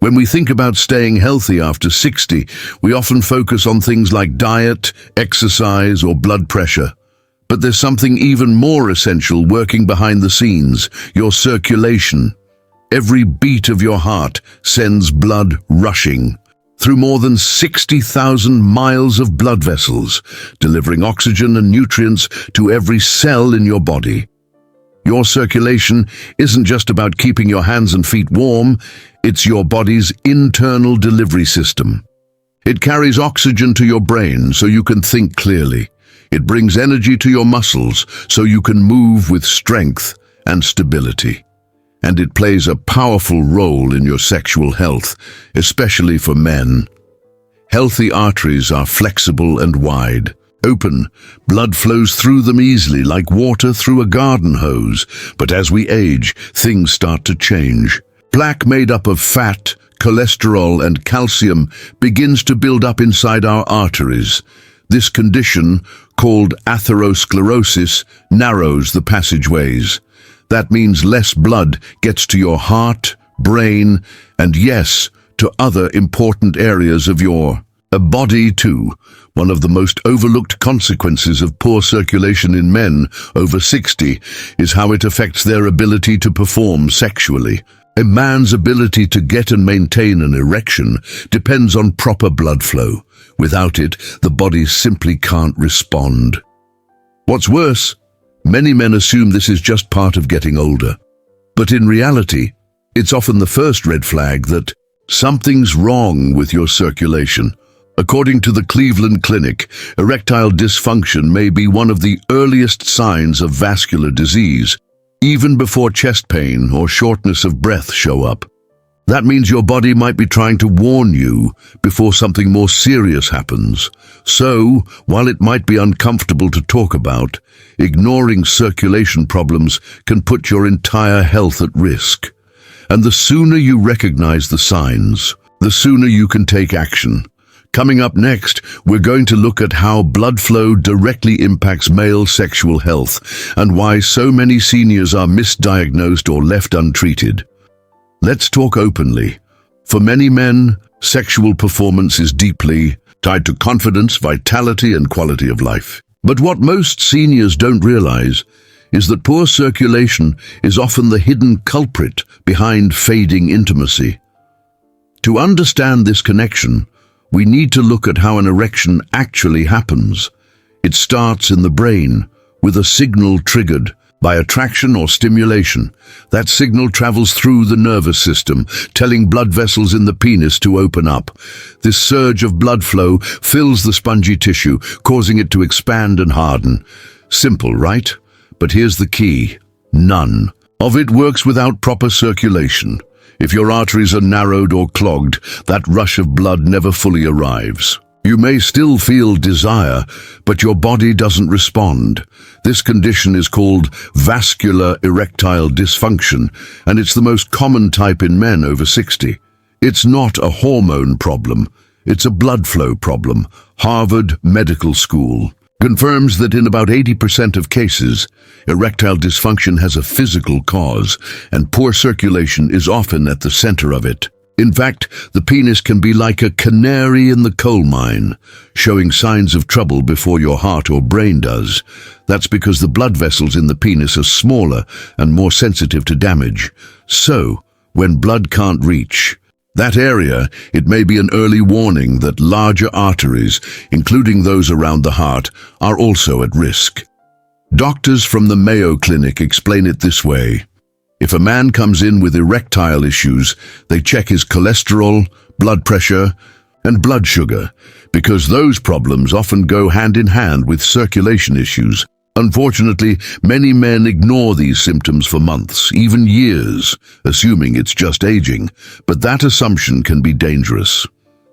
When we think about staying healthy after 60, we often focus on things like diet, exercise, or blood pressure. But there's something even more essential working behind the scenes: your circulation. Every beat of your heart sends blood rushing through more than 60,000 miles of blood vessels, delivering oxygen and nutrients to every cell in your body. Your circulation isn't just about keeping your hands and feet warm, it's your body's internal delivery system. It carries oxygen to your brain so you can think clearly. It brings energy to your muscles so you can move with strength and stability. And it plays a powerful role in your sexual health, especially for men. Healthy arteries are flexible and wide. Open, blood flows through them easily like water through a garden hose. But as we age, things start to change. Plaque made up of fat, cholesterol, and calcium begins to build up inside our arteries. This condition, called atherosclerosis, narrows the passageways. That means less blood gets to your heart, brain, and yes, to other important areas of your body too. One of the most overlooked consequences of poor circulation in men over 60 is how it affects their ability to perform sexually. A man's ability to get and maintain an erection depends on proper blood flow. Without it, the body simply can't respond. What's worse, many men assume this is just part of getting older. But in reality, it's often the first red flag that something's wrong with your circulation. According to the Cleveland Clinic, erectile dysfunction may be one of the earliest signs of vascular disease, even before chest pain or shortness of breath show up. That means your body might be trying to warn you before something more serious happens. So, while it might be uncomfortable to talk about, ignoring circulation problems can put your entire health at risk. And the sooner you recognize the signs, the sooner you can take action. Coming up next, we're going to look at how blood flow directly impacts male sexual health and why so many seniors are misdiagnosed or left untreated. Let's talk openly. For many men, sexual performance is deeply tied to confidence, vitality, and quality of life. But what most seniors don't realize is that poor circulation is often the hidden culprit behind fading intimacy. To understand this connection, we need to look at how an erection actually happens. It starts in the brain, with a signal triggered by attraction or stimulation. That signal travels through the nervous system, telling blood vessels in the penis to open up. This surge of blood flow fills the spongy tissue, causing it to expand and harden. Simple, right? But here's the key: none of it works without proper circulation. If your arteries are narrowed or clogged, that rush of blood never fully arrives. You may still feel desire, but your body doesn't respond. This condition is called vascular erectile dysfunction, and it's the most common type in men over 60. It's not a hormone problem, it's a blood flow problem. Harvard Medical School confirms that in about 80% of cases, erectile dysfunction has a physical cause, and poor circulation is often at the center of it. In fact, the penis can be like a canary in the coal mine, showing signs of trouble before your heart or brain does. That's because the blood vessels in the penis are smaller and more sensitive to damage. So, when blood can't reach that area, it may be an early warning that larger arteries, including those around the heart, are also at risk. Doctors from the Mayo Clinic explain it this way. If a man comes in with erectile issues, they check his cholesterol, blood pressure, and blood sugar, because those problems often go hand in hand with circulation issues. Unfortunately, many men ignore these symptoms for months, even years, assuming it's just aging, but that assumption can be dangerous.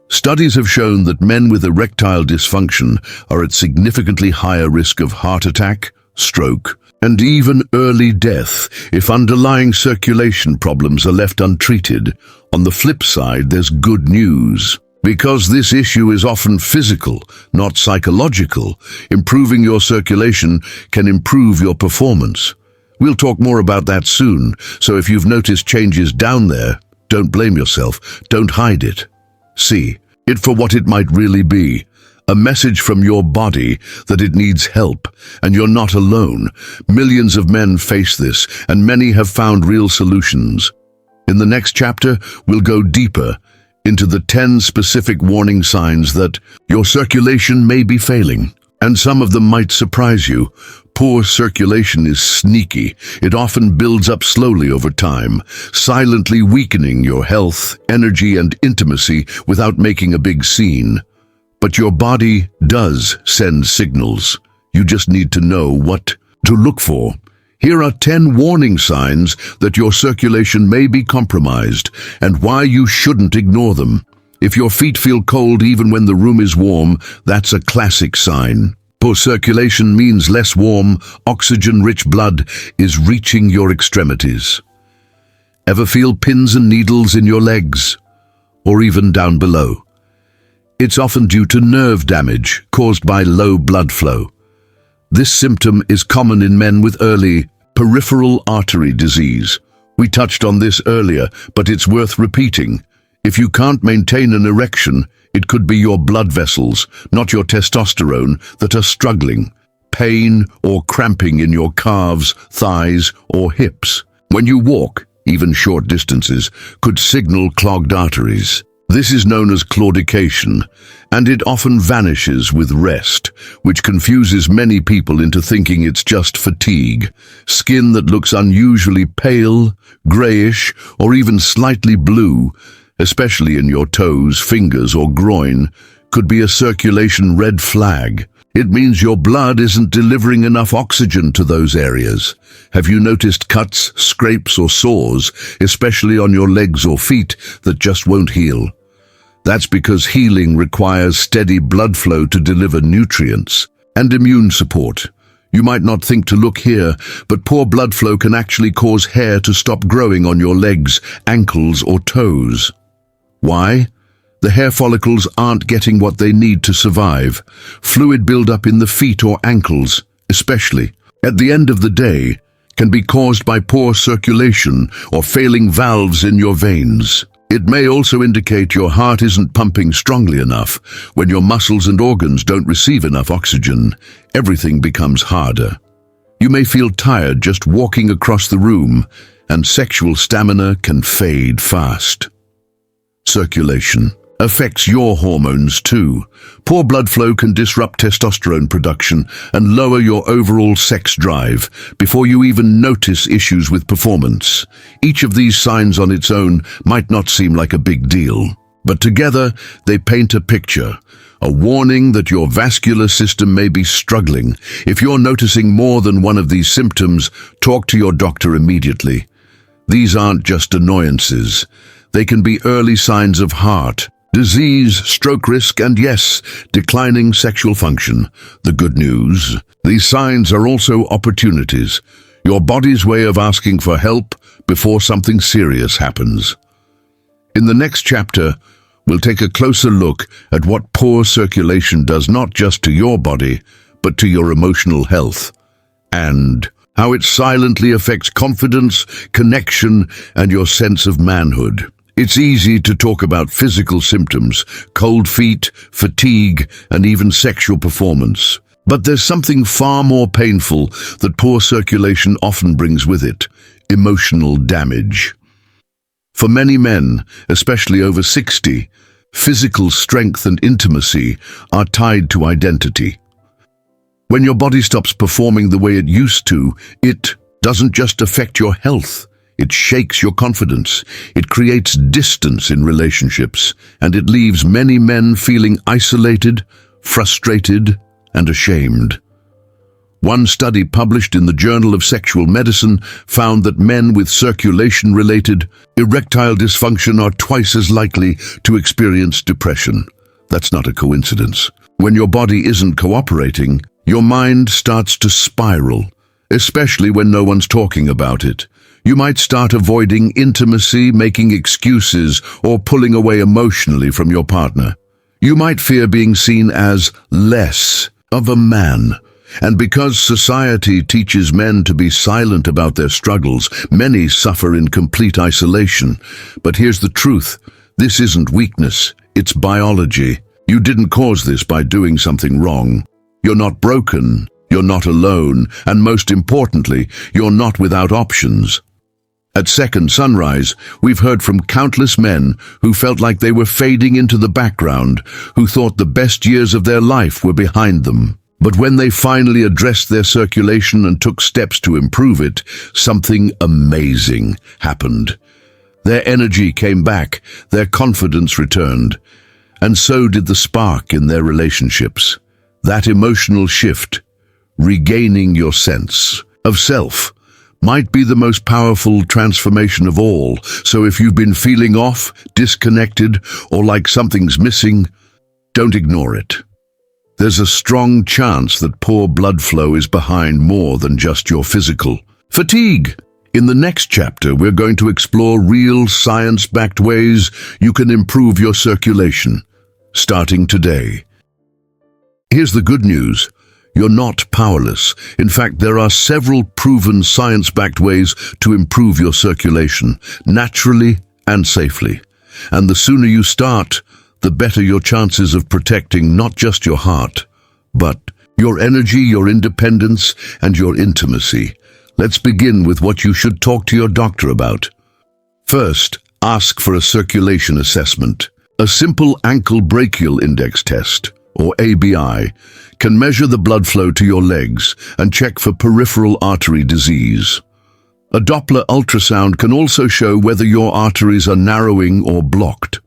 Studies have shown that men with erectile dysfunction are at significantly higher risk of heart attack, stroke, and even early death if underlying circulation problems are left untreated. On the flip side, there's good news. Because this issue is often physical, not psychological, improving your circulation can improve your performance. We'll talk more about that soon, so if you've noticed changes down there, Don't blame yourself. Don't hide it. See it for what it might really be. A message from your body that it needs help, and you're not alone. Millions of men face this, and many have found real solutions. In the next chapter, we'll go deeper into the 10 specific warning signs that your circulation may be failing. And some of them might surprise you. Poor circulation is sneaky. It often builds up slowly over time, silently weakening your health, energy, and intimacy without making a big scene. But your body does send signals. You just need to know what to look for. Here are 10 warning signs that your circulation may be compromised and why you shouldn't ignore them. If your feet feel cold even when the room is warm, that's a classic sign. Poor circulation means less warm, oxygen-rich blood is reaching your extremities. Ever feel pins and needles in your legs, or even down below? It's often due to nerve damage caused by low blood flow. This symptom is common in men with early peripheral artery disease. We touched on this earlier, but it's worth repeating. If you can't maintain an erection, it could be your blood vessels, not your testosterone, that are struggling. Pain or cramping in your calves, thighs, or hips. When you walk, even short distances, could signal clogged arteries. This is known as claudication, and it often vanishes with rest, which confuses many people into thinking it's just fatigue. Skin that looks unusually pale, grayish, or even slightly blue, especially in your toes, fingers, or groin, could be a circulation red flag. It means your blood isn't delivering enough oxygen to those areas. Have you noticed cuts, scrapes, or sores, especially on your legs or feet, that just won't heal? That's because healing requires steady blood flow to deliver nutrients and immune support. You might not think to look here, but poor blood flow can actually cause hair to stop growing on your legs, ankles, or toes. Why? The hair follicles aren't getting what they need to survive. Fluid buildup in the feet or ankles, especially, at the end of the day, can be caused by poor circulation or failing valves in your veins. It may also indicate your heart isn't pumping strongly enough. When your muscles and organs don't receive enough oxygen, everything becomes harder. You may feel tired just walking across the room, and sexual stamina can fade fast. Circulation affects your hormones too. Poor blood flow can disrupt testosterone production and lower your overall sex drive before you even notice issues with performance. Each of these signs on its own might not seem like a big deal, but together they paint a picture, a warning that your vascular system may be struggling. If you're noticing more than one of these symptoms, talk to your doctor immediately. These aren't just annoyances. They can be early signs of heart disease, stroke risk, and yes, declining sexual function. The good news: these signs are also opportunities, your body's way of asking for help before something serious happens. In the next chapter, we'll take a closer look at what poor circulation does not just to your body, but to your emotional health, and how it silently affects confidence, connection, and your sense of manhood. It's easy to talk about physical symptoms, cold feet, fatigue, and even sexual performance. But there's something far more painful that poor circulation often brings with it: emotional damage. For many men, especially over 60, physical strength and intimacy are tied to identity. When your body stops performing the way it used to, it doesn't just affect your health. It shakes your confidence, it creates distance in relationships, and it leaves many men feeling isolated, frustrated, and ashamed. One study published in the Journal of Sexual Medicine found that men with circulation-related erectile dysfunction are twice as likely to experience depression. That's not a coincidence. When your body isn't cooperating, your mind starts to spiral, especially when no one's talking about it. You might start avoiding intimacy, making excuses, or pulling away emotionally from your partner. You might fear being seen as less of a man, And because society teaches men to be silent about their struggles, many suffer in complete isolation. But here's the truth. This isn't weakness, it's biology. You didn't cause this by doing something wrong. You're not broken, you're not alone, and most importantly, you're not without options. At Second Sunrise, we've heard from countless men who felt like they were fading into the background, who thought the best years of their life were behind them. But when they finally addressed their circulation and took steps to improve it, something amazing happened. Their energy came back, their confidence returned, and so did the spark in their relationships. That emotional shift, regaining your sense of self, might be the most powerful transformation of all. So if you've been feeling off, disconnected, or like something's missing, don't ignore it. There's a strong chance that poor blood flow is behind more than just your physical fatigue. In the next chapter, we're going to explore real science-backed ways you can improve your circulation, starting today. Here's the good news. You're not powerless. In fact, there are several proven science-backed ways to improve your circulation, naturally and safely. And the sooner you start, the better your chances of protecting not just your heart, but your energy, your independence, and your intimacy. Let's begin with what you should talk to your doctor about. First, ask for a circulation assessment. A simple ankle brachial index test, or ABI, can measure the blood flow to your legs and check for peripheral artery disease. A Doppler ultrasound can also show whether your arteries are narrowing or blocked.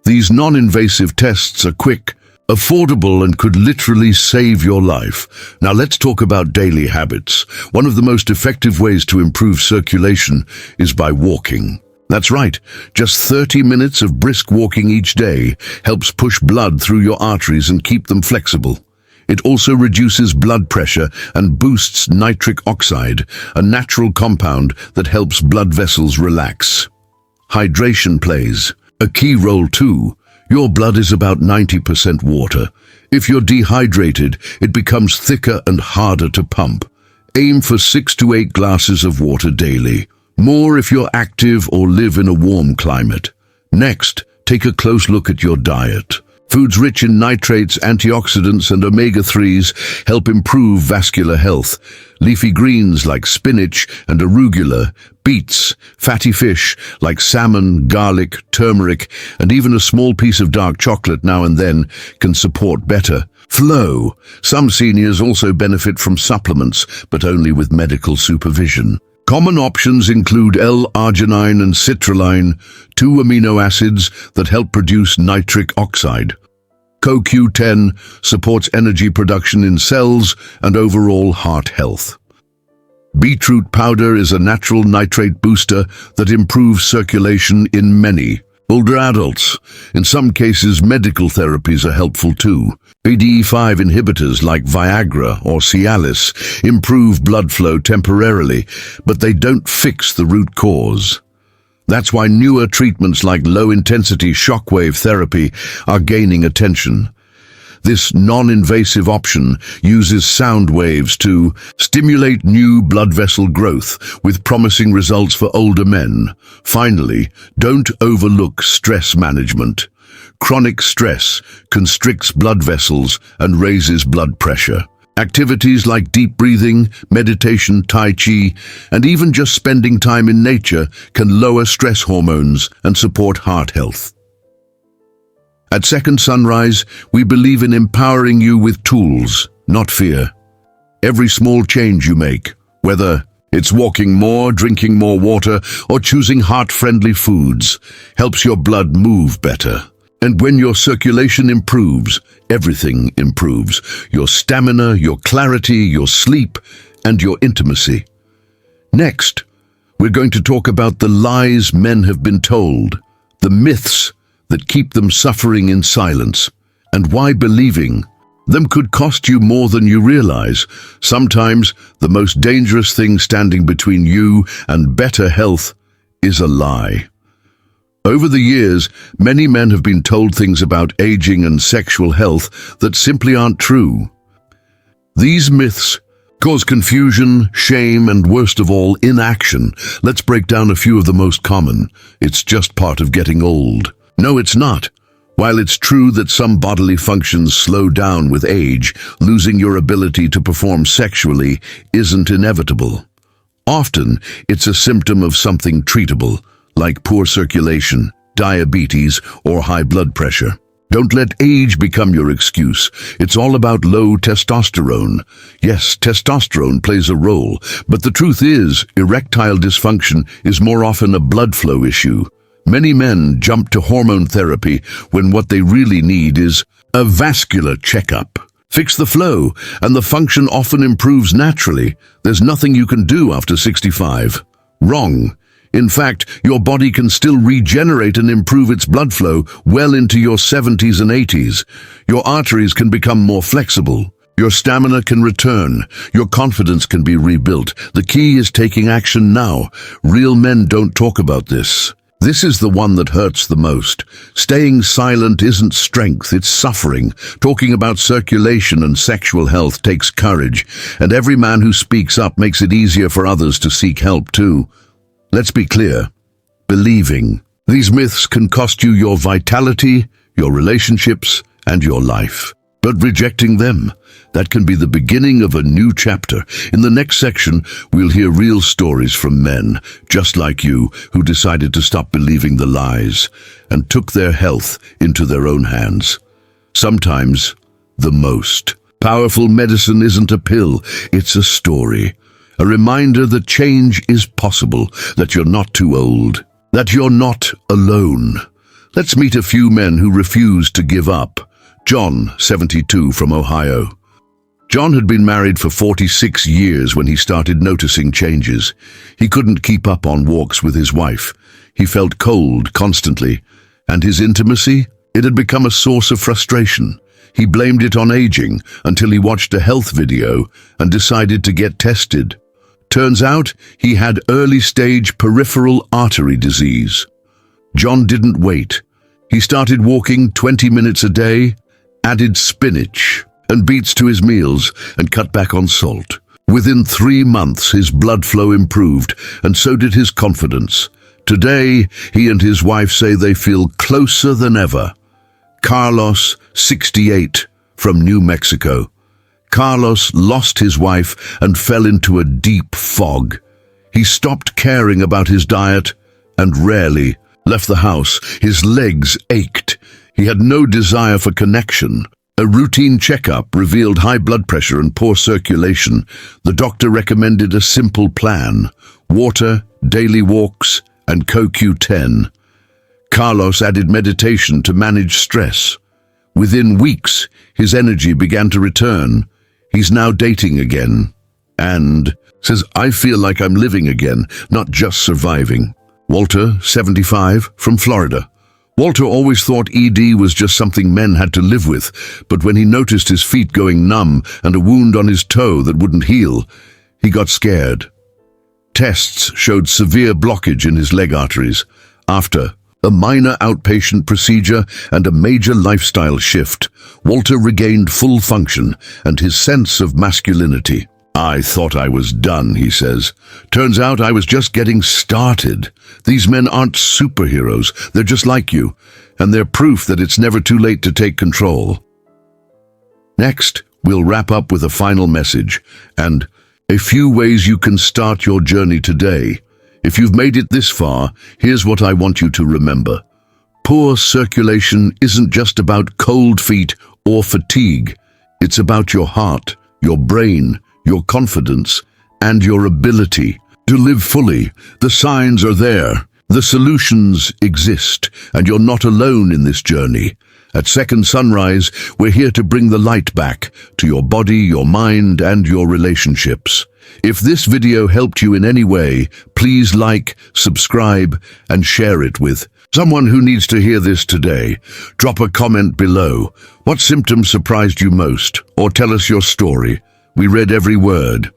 These non-invasive tests are quick, affordable, and could literally save your life. Now let's talk about daily habits. One of the most effective ways to improve circulation is by walking. That's right, just 30 minutes of brisk walking each day helps push blood through your arteries and keep them flexible. It also reduces blood pressure and boosts nitric oxide, a natural compound that helps blood vessels relax. Hydration plays a key role too. Your blood is about 90% water. If you're dehydrated, it becomes thicker and harder to pump. Aim for 6 to 8 glasses of water daily. More if you're active or live in a warm climate. Next, take a close look at your diet. Foods rich in nitrates, antioxidants, and omega-3s help improve vascular health. Leafy greens like spinach and arugula, beets, fatty fish like salmon, garlic, turmeric, and even a small piece of dark chocolate now and then can support better flow. Some seniors also benefit from supplements, but only with medical supervision. Common options include L-arginine and citrulline, 2 amino acids that help produce nitric oxide. CoQ10 supports energy production in cells and overall heart health. Beetroot powder is a natural nitrate booster that improves circulation in many older adults. In some cases, medical therapies are helpful too. PDE5 inhibitors like Viagra or Cialis improve blood flow temporarily, but they don't fix the root cause. That's why newer treatments like low-intensity shockwave therapy are gaining attention. This non-invasive option uses sound waves to stimulate new blood vessel growth, with promising results for older men. Finally, don't overlook stress management. Chronic stress constricts blood vessels and raises blood pressure. Activities like deep breathing, meditation, Tai Chi, and even just spending time in nature can lower stress hormones and support heart health. At Second Sunrise, we believe in empowering you with tools, not fear. Every small change you make, whether it's walking more, drinking more water, or choosing heart-friendly foods, helps your blood move better. And when your circulation improves, everything improves. Your stamina, your clarity, your sleep, and your intimacy. Next, we're going to talk about the lies men have been told, the myths that keep them suffering in silence, and why believing them could cost you more than you realize. Sometimes the most dangerous thing standing between you and better health is a lie. Over the years, many men have been told things about aging and sexual health that simply aren't true. These myths cause confusion, shame, and worst of all, inaction. Let's break down a few of the most common. It's just part of getting old. No, it's not. While it's true that some bodily functions slow down with age, losing your ability to perform sexually isn't inevitable. Often, it's a symptom of something treatable, like poor circulation, diabetes, or high blood pressure. Don't let age become your excuse. It's all about low testosterone. Yes, testosterone plays a role, but the truth is, erectile dysfunction is more often a blood flow issue. Many men jump to hormone therapy when what they really need is a vascular checkup. Fix the flow, and the function often improves naturally. There's nothing you can do after 65. Wrong. In fact, your body can still regenerate and improve its blood flow well into your 70s and 80s. Your arteries can become more flexible. Your stamina can return. Your confidence can be rebuilt. The key is taking action now. Real men don't talk about this. This is the one that hurts the most. Staying silent isn't strength, it's suffering. Talking about circulation and sexual health takes courage, and every man who speaks up makes it easier for others to seek help too. Let's be clear. Believing. These myths can cost you your vitality, your relationships, and your life. But rejecting them, that can be the beginning of a new chapter. In the next section, we'll hear real stories from men, just like you, who decided to stop believing the lies and took their health into their own hands. Sometimes, the most powerful medicine isn't a pill, it's a story. A reminder that change is possible, that you're not too old, that you're not alone. Let's meet a few men who refuse to give up. John, 72, from Ohio. John had been married for 46 years when he started noticing changes. He couldn't keep up on walks with his wife. He felt cold constantly, and his intimacy, it had become a source of frustration. He blamed it on aging until he watched a health video and decided to get tested. Turns out he had early-stage peripheral artery disease. John didn't wait. He started walking 20 minutes a day, added spinach and beets to his meals, and cut back on salt. Within 3 months, his blood flow improved, and so did his confidence. Today, he and his wife say they feel closer than ever. Carlos, 68, from New Mexico. Carlos lost his wife and fell into a deep fog. He stopped caring about his diet and rarely left the house. His legs ached. He had no desire for connection. A routine checkup revealed high blood pressure and poor circulation. The doctor recommended a simple plan: water, daily walks, and CoQ10. Carlos added meditation to manage stress. Within weeks, his energy began to return. He's now dating again and says, "I feel like I'm living again, not just surviving." Walter, 75, from Florida. Walter always thought ED was just something men had to live with, but when he noticed his feet going numb and a wound on his toe that wouldn't heal, he got scared. Tests showed severe blockage in his leg arteries. After a minor outpatient procedure and a major lifestyle shift, Walter regained full function and his sense of masculinity. "I thought I was done," he says. "Turns out I was just getting started." These men aren't superheroes, they're just like you, and they're proof that it's never too late to take control. Next, we'll wrap up with a final message and a few ways you can start your journey today. If you've made it this far, here's what I want you to remember. Poor circulation isn't just about cold feet or fatigue. It's about your heart, your brain, your confidence, and your ability to live fully. The signs are there. The solutions exist, and you're not alone in this journey. At Second Sunrise, we're here to bring the light back to your body, your mind, and your relationships. If this video helped you in any way, please like, subscribe, and share it with someone who needs to hear this today. Drop a comment below. What symptoms surprised you most? Or tell us your story. We read every word.